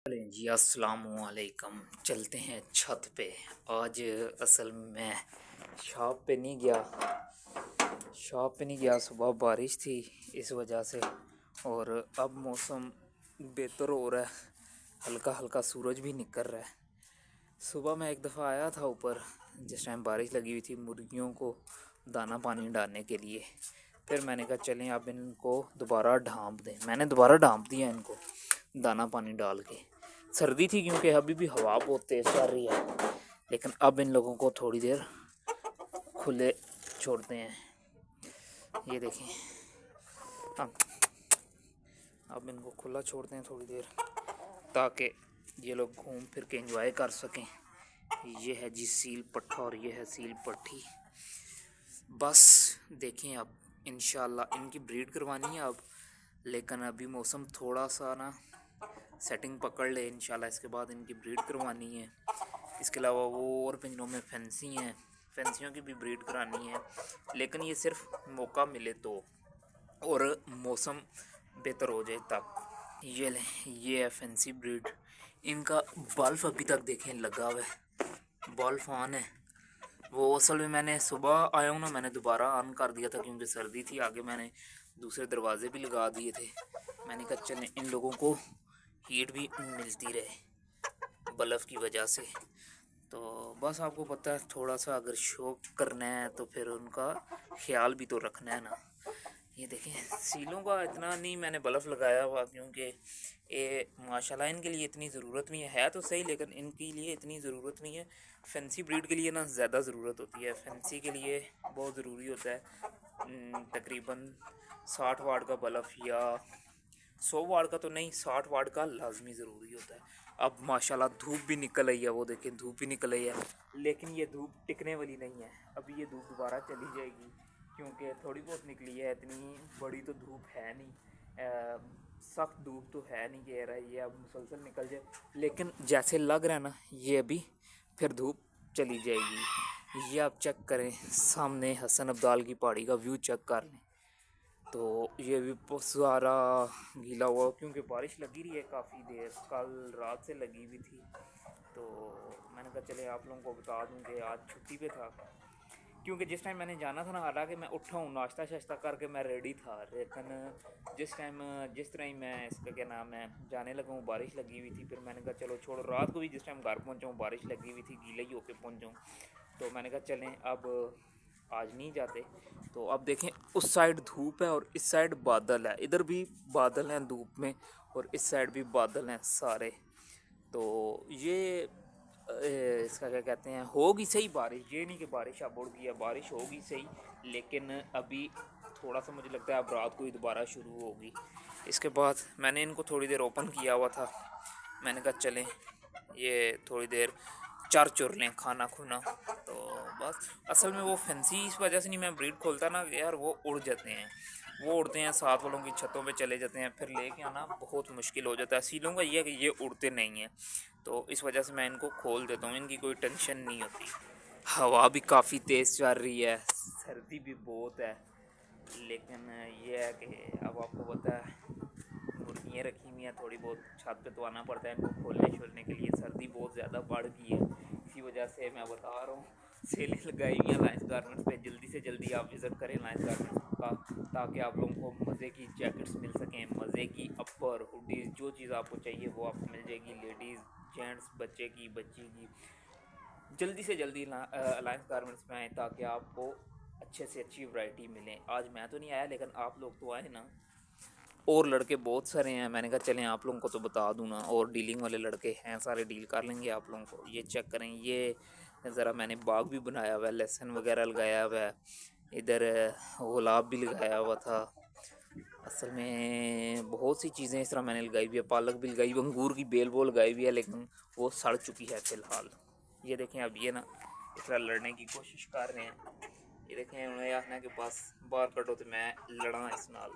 चलें जी, अस्सलामुअलैकुम। चलते हैं छत पे। आज असल में मैं शॉप पे नहीं गया। सुबह बारिश थी इस वजह से, और अब मौसम बेहतर हो रहा है, हल्का हल्का सूरज भी निकल रहा है। सुबह मैं एक दफ़ा आया था ऊपर जिस टाइम बारिश लगी हुई थी, मुर्गियों को दाना पानी डालने के लिए। फिर मैंने कहा चलें अब इनको दोबारा ढाँप दें। मैंने दोबारा ढाँप दिया इनको दाना पानी डाल के। सर्दी थी क्योंकि अभी भी हवा बहुत तेज़ चल रही है, लेकिन अब इन लोगों को थोड़ी देर खुले छोड़ते हैं। ये देखें, अब इनको खुला छोड़ते हैं थोड़ी देर ताकि ये लोग घूम फिर के एंजॉय कर सकें। ये है जी सील पट्ठा और ये है सील पट्टी। बस देखें अब इंशाल्लाह इनकी ब्रीड करवानी है अब, लेकिन अभी मौसम थोड़ा सा ना सेटिंग पकड़ ले। इंशाल्लाह इसके बाद इनकी ब्रीड करवानी है। इसके अलावा वो और पिंजरों में फैंसी हैं, फैंसियों की भी ब्रीड करानी है, लेकिन ये सिर्फ मौका मिले तो और मौसम बेहतर हो जाए तब। ये लें, ये है फैंसी ब्रीड। इनका बल्ब अभी तक देखें लगा हुआ है, बल्ब ऑन है। वो असल में मैंने सुबह आया हूँ ना, मैंने दोबारा ऑन कर दिया था क्योंकि सर्दी थी। आगे मैंने दूसरे दरवाजे भी लगा दिए थे। मैंने कहा चलें इन लोगों को हीट भी मिलती रहे बल्ब की वजह से। तो बस आपको पता है, थोड़ा सा अगर शौक करना है तो फिर उनका ख्याल भी तो रखना है ना। ये देखें, सीलों का इतना नहीं मैंने बल्ब लगाया हुआ क्योंकि ये माशाल्लाह इनके लिए इतनी ज़रूरत नहीं है तो सही, लेकिन इनके लिए इतनी ज़रूरत नहीं है। फैंसी ब्रीड के लिए ना ज़्यादा ज़रूरत होती है। फैंसी के लिए बहुत ज़रूरी होता है तकरीबन 60 वाट का बल्ब, या 100 वाट का तो नहीं, 60 वाट का लाजमी ज़रूरी होता है। अब माशाल्लाह धूप भी निकल आई है, वो देखें धूप भी निकल आई है, लेकिन ये धूप टिकने वाली नहीं है। अभी ये धूप दोबारा चली जाएगी क्योंकि थोड़ी बहुत निकली है, इतनी बड़ी तो धूप है नहीं, सख्त धूप तो है नहीं कह रहा है ये अब मुसलसल निकल जाए, लेकिन जैसे लग रहा है ना ये अभी फिर धूप चली जाएगी। ये आप चेक करें, सामने हसन अब्दाल की पहाड़ी का व्यू चेक कर लें तो ये भी सारा गीला हुआ क्योंकि बारिश लगी रही है काफ़ी देर, कल रात से लगी हुई थी। तो मैंने कहा चले आप लोगों को बता दूं कि आज छुट्टी पे था क्योंकि जिस टाइम मैंने जाना था ना, हालांकि मैं उठा हूँ नाश्ता शाश्ता करके मैं रेडी था, लेकिन जिस तरह ही मैं इसका क्या नाम है जाने लगा हूँ बारिश लगी हुई थी। फिर मैंने कहा चलो छोड़ो, रात को भी जिस टाइम घर पहुँचा हूँ बारिश लगी हुई थी, गीला ही होके पहुँचा हूँ। तो मैंने कहा चलें अब आज नहीं जाते। तो अब देखें उस साइड धूप है और इस साइड बादल है, इधर भी बादल हैं धूप में और इस साइड भी बादल हैं सारे। तो ये इसका क्या कहते हैं, होगी सही बारिश, ये नहीं कि बारिश अब उड़ गई है, बारिश होगी सही, लेकिन अभी थोड़ा सा मुझे लगता है अब रात को ही दोबारा शुरू होगी। इसके बाद मैंने इनको थोड़ी देर ओपन किया हुआ था, मैंने कहा चलें ये थोड़ी देर चर चुर लें खाना खुना। तो बस असल में वो फैंसी इस वजह से नहीं मैं ब्रीड खोलता ना यार, वो उड़ जाते हैं, वो उड़ते हैं साथ वालों की छतों पे चले जाते हैं, फिर लेके आना बहुत मुश्किल हो जाता है। सीलों का ये है कि ये उड़ते नहीं हैं, तो इस वजह से मैं इनको खोल देता हूँ, इनकी कोई टेंशन नहीं होती। हवा भी काफ़ी तेज़ चल रही है, सर्दी भी बहुत है, लेकिन ये है कि अब आपको पता है मुर्गियाँ रखी हुई हैं, थोड़ी बहुत छत पे तो आना पड़ता है इनको खोलने छोड़ने के लिए। सर्दी बहुत ज़्यादा बढ़ गई है, इसी वजह से मैं बता रहा हूँ सेलें लगाई हुई हैं लाइन्स गारमेंट्स पे। जल्दी से जल्दी आप विज़िट करें लाइन्स गारमेंट्स का, ताकि आप लोगों को मज़े की जैकेट्स मिल सकें, मज़े की अपर हुडीज़, जो चीज़ आपको चाहिए वो आपको मिल जाएगी। लेडीज़ जेंट्स बच्चे की बच्ची की, जल्दी से जल्दी अलायंस गारमेंट्स में आएँ ताकि आपको अच्छे से अच्छी वैरायटी मिले। आज मैं तो नहीं आया लेकिन आप लोग तो आए ना, और लड़के बहुत सारे हैं, मैंने कहा चलें आप लोगों को तो बता दूँ ना, और डीलिंग वाले लड़के हैं सारे, डील कर लेंगे आप लोगों को। ये चेक करें, ये ज़रा मैंने बाग भी बनाया हुआ है, लहसुन वगैरह लगाया हुआ है, इधर गुलाब भी लगाया हुआ था। असल में बहुत सी चीज़ें इस तरह मैंने लगाई हुई है, पालक भी लगाई हुई, अंगूर की बेल वो लगाई हुई है, लेकिन वो सड़ चुकी है फ़िलहाल। ये देखें अब ये ना इस तरह लड़ने की कोशिश कर रहे हैं। ये देखें उन्हें आखना कि बस बाहर कटो तो मैं लड़ा इस नाल।